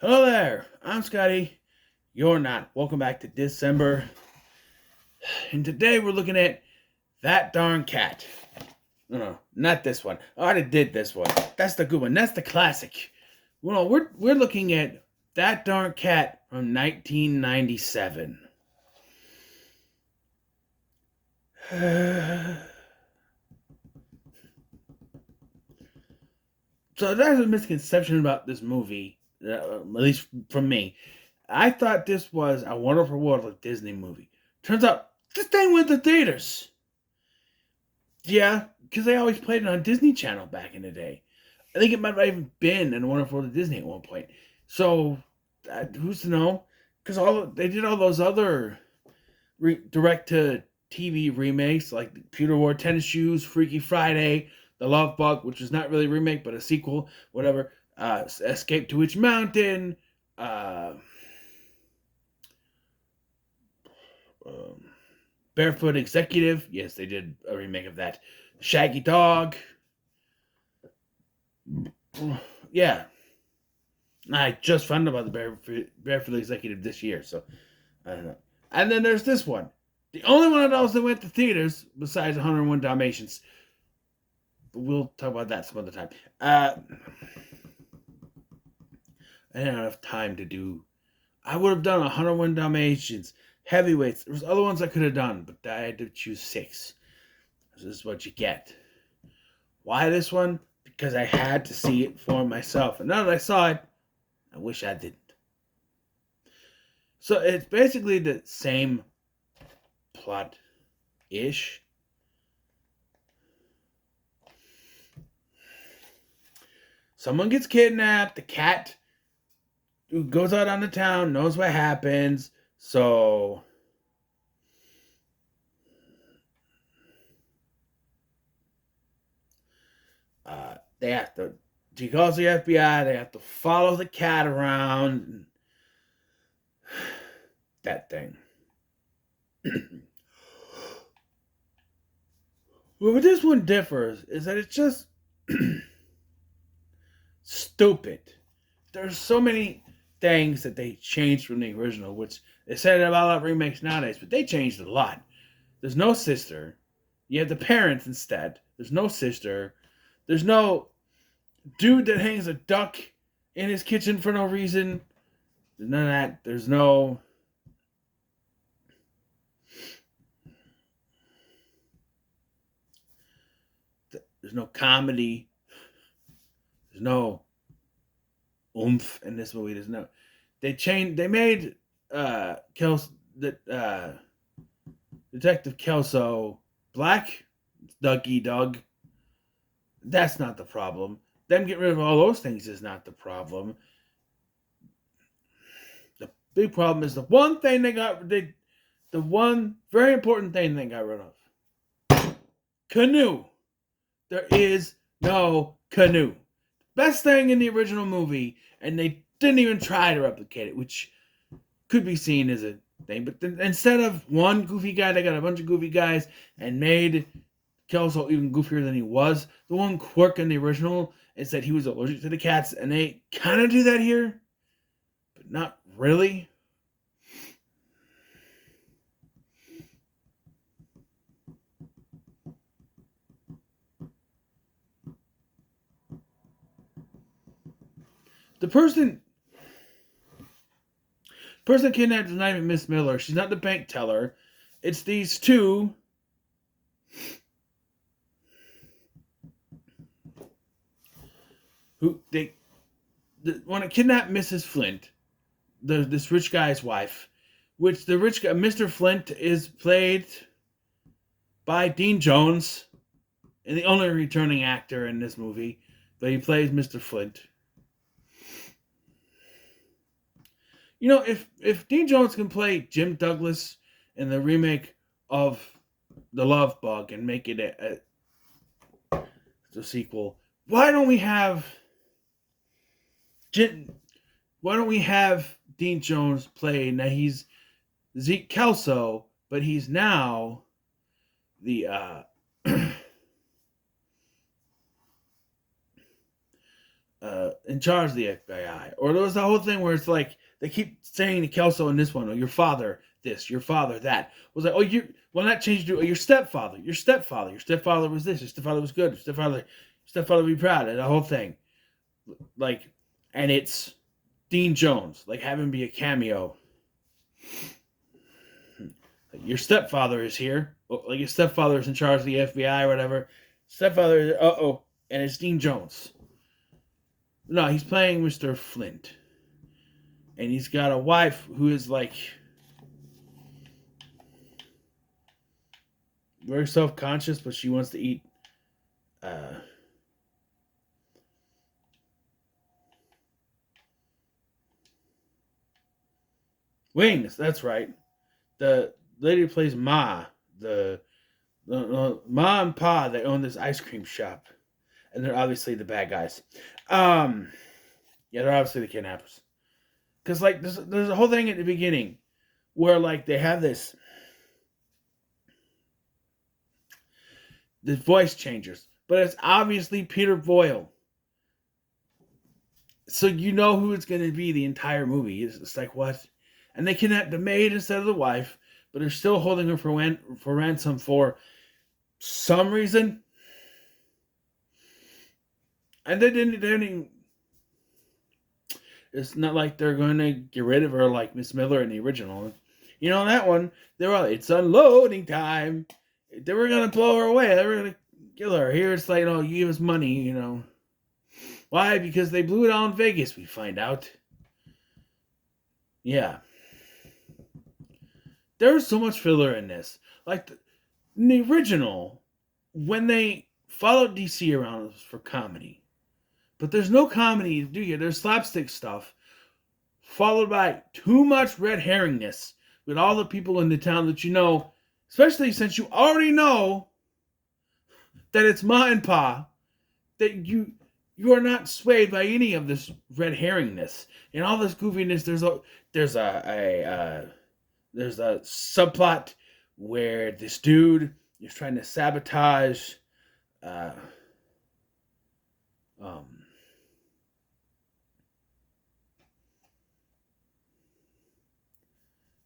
Hello there, I'm Scotty. You're not. Welcome back to Dis-Cember. And today we're looking at That Darn Cat. No, not this one. I already did this one. That's the good one. That's the classic. Well, we're looking at That Darn Cat from 1997. So there's a misconception about this movie, at least from me. I thought this was a Wonderful World of Disney movie. Turns out this thing went to theaters. Yeah, because they always played it on Disney Channel back in the day. I think it might have even been in Wonderful World of Disney at one point. So who's to know? Because they did all those other direct to TV remakes like Pewter Wore Tennis Shoes, Freaky Friday, The Love Bug, which is not really a remake but a sequel, whatever. Escape to Witch Mountain. Uh, um, Barefoot Executive. Yes, they did a remake of that. Shaggy Dog. Yeah, I just found out about the Barefoot Executive this year, so I don't know. And then there's this one. The only one of those that went to theaters besides 101 Dalmatians. But we'll talk about that some other time. I didn't have time to do. I would have done 101 Dalmatians, heavyweights. There was other ones I could have done, but I had to choose 6. This is what you get. Why this one? Because I had to see it for myself. And now that I saw it, I wish I didn't. So it's basically the same plot ish. Someone gets kidnapped. The cat who goes out on the town knows what happens. So they have to. She calls the FBI. They have to follow the cat around. That thing. Well, this one differs is that it's just stupid. There's so many things that they changed from the original, which they said about remakes nowadays, but they changed a lot. There's no sister. You have the parents instead. There's no sister. There's no dude that hangs a duck in his kitchen for no reason. There's none of that. There's no comedy. There's no oomph in this movie. There's no. They made Detective Kelso black. Dougie Doug. That's not the problem. Them getting rid of all those things is not the problem. The big problem is the one thing the one very important thing they got rid of. Canoe. There is no canoe. Best thing in the original movie, and they didn't even try to replicate it, which could be seen as a thing. But instead of one goofy guy, they got a bunch of goofy guys and made Kelso even goofier than he was. The one quirk in the original is that he was allergic to the cats, and they kind of do that here, but not really. The person kidnapped is not even Miss Miller. She's not the bank teller. It's these two who they want to kidnap Mrs. Flint, this rich guy's wife, which the rich guy, Mr. Flint, is played by Dean Jones, and the only returning actor in this movie, but he plays Mr. Flint. You know, if Dean Jones can play Jim Douglas in the remake of The Love Bug and make it a sequel, why don't we have Dean Jones play? Now he's Zeke Kelso, but he's now the in charge of the FBI. Or there was the whole thing where it's like they keep saying to Kelso in this one, "Oh, your father this, your father that." It was like, "Oh, you well that changed to your stepfather, your stepfather, your stepfather was this, your stepfather was good, your stepfather would be proud," and the whole thing, like, and it's Dean Jones, like have him be a cameo. Your stepfather is here, like your stepfather is in charge of the FBI or whatever. Stepfather, and it's Dean Jones. No, he's playing Mr. Flint. And he's got a wife who is like very self-conscious, but she wants to eat uh, wings. That's right. The lady who plays Ma, the Ma and Pa, they own this ice cream shop, and they're obviously the bad guys. Um, yeah, they're obviously the kidnappers. Because like there's a whole thing at the beginning where like they have this voice changers, but it's obviously Peter Boyle. So you know who it's going to be the entire movie. It's like what? And they kidnap the maid instead of the wife, but they're still holding her for ransom for some reason. And they didn't even, it's not like they're going to get rid of her like Miss Miller in the original. You know, that one, they were like, it's unloading time. They were going to blow her away. They were going to kill her. Here it's like, you give us money, Why? Because they blew it out in Vegas, we find out. Yeah. There's so much filler in this. Like, in the original, when they followed DC around, it was for comedy. But there's no comedy, do you? There's slapstick stuff, followed by too much red herringness with all the people in the town that you know, especially since you already know that it's Ma and Pa, that you are not swayed by any of this red herringness and all this goofiness. There's a subplot where this dude is trying to sabotage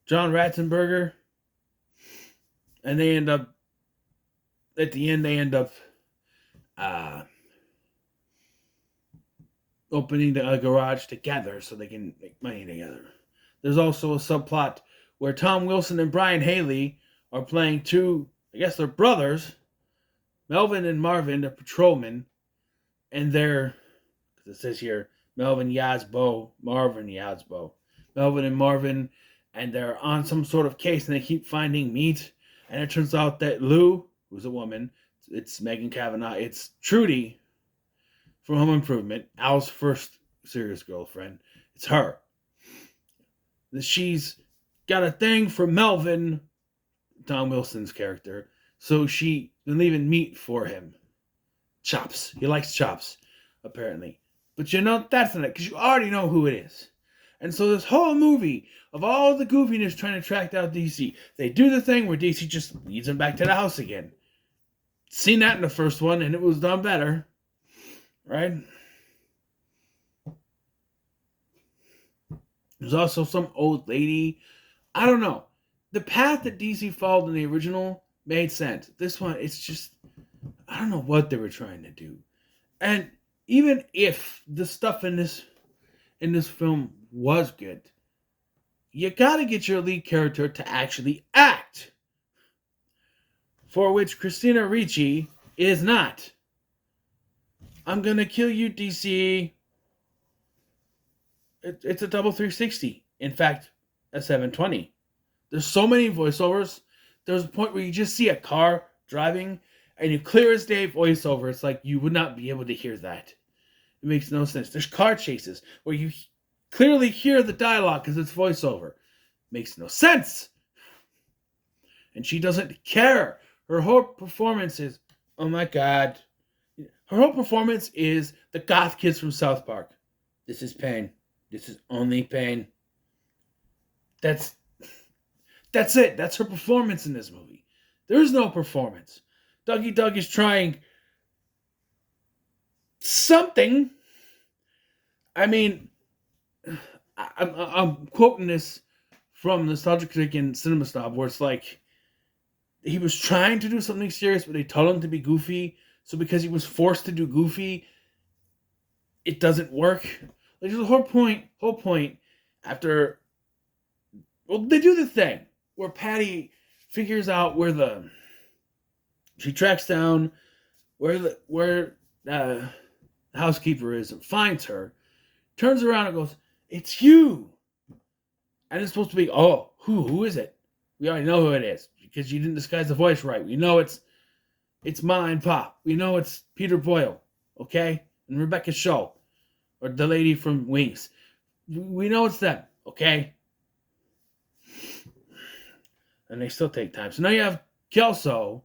John Ratzenberger, and they end up at the end. They end up opening a garage together so they can make money together. There's also a subplot where Tom Wilson and Brian Haley are playing two, I guess they're brothers, Melvin and Marvin, the patrolmen, and they're, because it says here, Melvin Yazbo, Marvin Yazbo. Melvin and Marvin, and they're on some sort of case, and they keep finding meat, and it turns out that Lou, who's a woman, it's Megan Kavanaugh, it's Trudy from Home Improvement, Al's first serious girlfriend. It's her. She's got a thing for Melvin, Tom Wilson's character, so she been leaving meat for him. Chops. He likes chops, apparently. But that's not it, because you already know who it is. And so this whole movie of all the goofiness trying to track down DC, they do the thing where DC just leads them back to the house again. Seen that in the first one, and it was done better. Right? There's also some old lady. I don't know. The path that DC followed in the original made sense. This one, it's just, I don't know what they were trying to do. And even if the stuff in this film was good, you gotta get your lead character to actually act. For which Christina Ricci is not. I'm gonna kill you, DC. It's a double 360. In fact, a 720. There's so many voiceovers. There's a point where you just see a car driving and you clear as day voiceover. It's like you would not be able to hear that. It makes no sense. There's car chases where you clearly hear the dialogue because it's voiceover. Makes no sense. And she doesn't care. Her whole performance is, oh my God. Her whole performance is the goth kids from South Park. This is pain. This is only pain. That's it. That's her performance in this movie. There's no performance. Dougie Doug is trying something, I mean, I'm quoting this from Nostalgia Critic and Cinema Snob, where it's like he was trying to do something serious, but they told him to be goofy. So because he was forced to do goofy, it doesn't work. Like the whole point after, well, they do the thing where Patty figures out she tracks down where the housekeeper is and finds her, turns around and goes, "It's you." And it's supposed to be, "Oh, who is it? We already know who it is because you didn't disguise the voice right. We know it's Ma and Pa. We know it's Peter Boyle, okay? And Rebecca Shaw, or the lady from Wings. We know it's them, okay?" And they still take time. So now you have Kelso,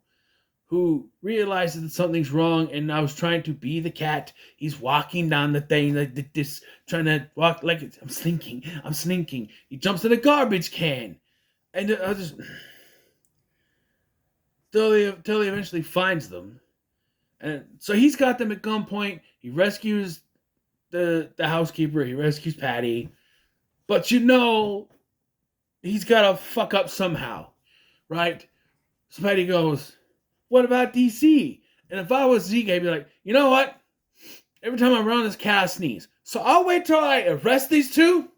who realizes that something's wrong and now is trying to be the cat. He's walking down the thing like this, trying to walk like I'm slinking. He jumps in a garbage can, and I just till he eventually finds them, and so he's got them at gunpoint. He rescues the housekeeper. He rescues Patty, but he's got to fuck up somehow, right? So Patty goes, "What about DC?" And if I was Zeke, I'd be like, "You know what? Every time I'm around this cat, I sneeze. So I'll wait till I arrest these two,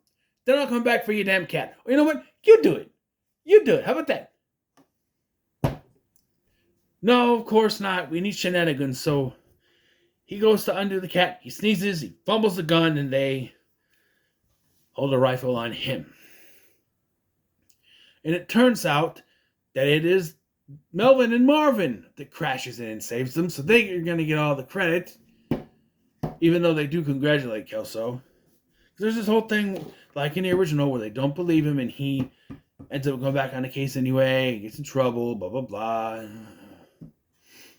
then I'll come back for your damn cat. Or you know what? You do it. How about that?" No, of course not. We need shenanigans. So he goes to undo the cat. He sneezes. He fumbles the gun, and they hold a rifle on him. And it turns out that it is Melvin and Marvin that crashes in and saves them. So they are going to get all the credit, even though they do congratulate Kelso. There's this whole thing, like in the original, where they don't believe him, and he ends up going back on the case anyway. He gets in trouble, blah, blah, blah.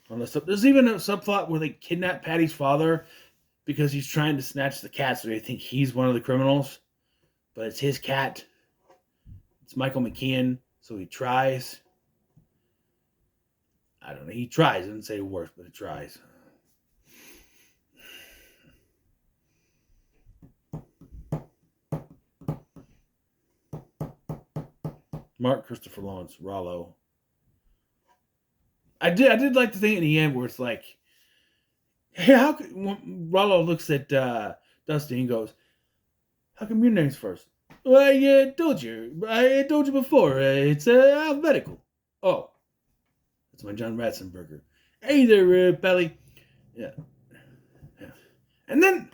There's even a subplot where they kidnap Patty's father because he's trying to snatch the cat, so they think he's one of the criminals. But it's his cat. It's Michael McKean, so he tries. I don't know. He tries. He doesn't say it works, but he tries. Mark Christopher Lawrence, Rollo. I did like the thing in the end where it's like, "Hey, how could..." Rollo looks at Dusty and goes, "How come your name's first?" "Well, I told you before. It's alphabetical." "Oh, that's my John Ratzenberger." "Hey there, Belly." Yeah. And then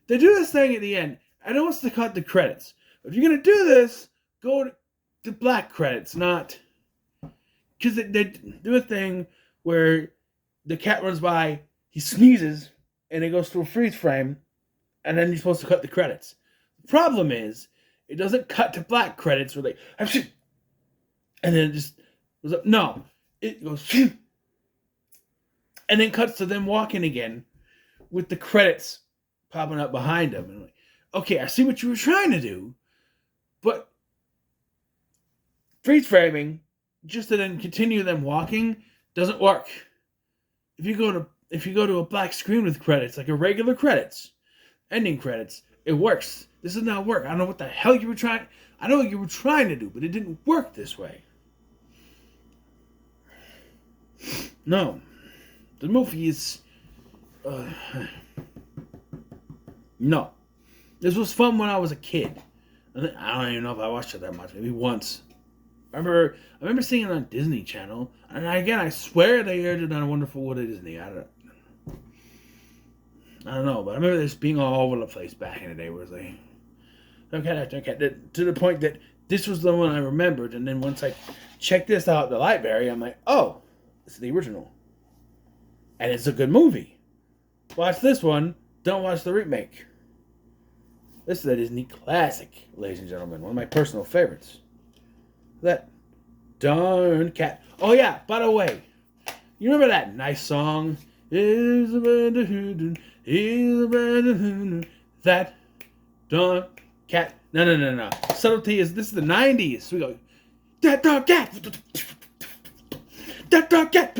they do this thing at the end. I know it's to cut the credits. If you're going to do this, go to black credits, not... Because they do a thing where the cat runs by, he sneezes, and it goes through a freeze frame, and then you're supposed to cut the credits. The problem is, it doesn't cut to black credits where they... And then it just goes up. No. It goes... And then cuts to them walking again with the credits popping up behind them. And I'm like, okay, I see what you were trying to do, but freeze framing, just to then continue them walking, doesn't work. If you go to a black screen with credits, like a regular credits, ending credits, it works. This does not work. I don't know what the hell you were trying. I know what you were trying to do, but it didn't work this way. No, the movie is. No, this was fun when I was a kid. I don't even know if I watched it that much. Maybe once. I remember seeing it on Disney Channel, and again, I swear they aired it on Wonderful World of Disney. I don't know, but I remember this being all over the place back in the day, where it was like, okay, to the point that this was the one I remembered, and then once I checked this out at the library, I'm like, oh, this is the original, and it's a good movie. Watch this one. Don't watch the remake. This is a Disney classic, ladies and gentlemen. One of my personal favorites. That darn cat. Oh yeah, by the way, you remember that nice song? That darn cat. No. Subtlety is, this is the 90s. We go, that darn cat. That darn cat.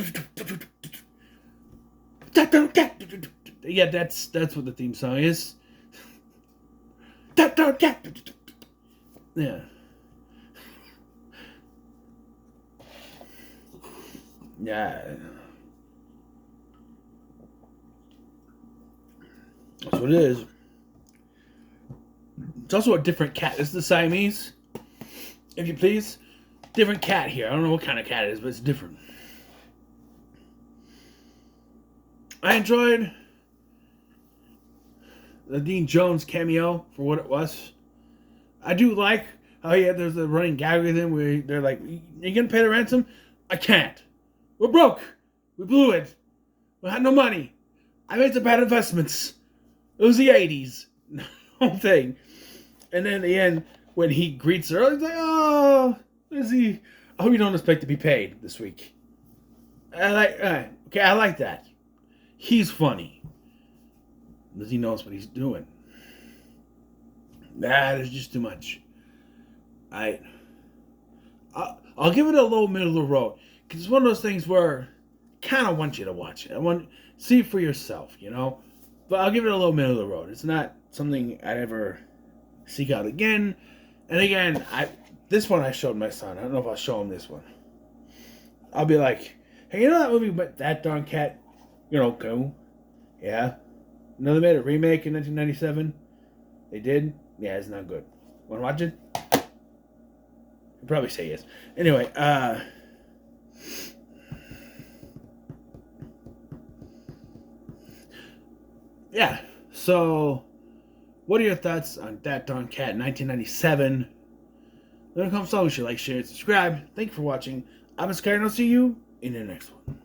That darn cat. Yeah, that's what the theme song is. That darn cat. Yeah. Yeah. That's what it is. It's also a different cat. This is the Siamese, if you please. Different cat here. I don't know what kind of cat it is, but it's different. I enjoyed the Dean Jones cameo for what it was. I do like how there's a running gag with him where they're like, "You gonna pay the ransom?" I can't. We're broke. We blew it. We had no money. I made some bad investments. It was the '80s. Whole thing. And then at the end, when he greets her, he's like, "Oh, is he? I hope you don't expect to be paid this week." Okay, I like that. He's funny. Because he knows what he's doing. There's just too much. I, I'll give it a low middle of the road. Because it's one of those things where I kind of want you to watch it. I want see it for yourself, you know? But I'll give it a low middle of the road. It's not something I'd ever seek out again. And again, this one I showed my son. I don't know if I'll show him this one. I'll be like, "Hey, you know that movie, but that darn cat, go? Yeah. Another made a remake in 1997. They did? Yeah, it's not good. Want to watch it?" He'll probably say yes. Anyway, yeah. So, what are your thoughts on That Darn Cat 1997? Let me know in the comments below. Like, share, and subscribe. Thank you for watching. I'm Sky, and I'll see you in the next one.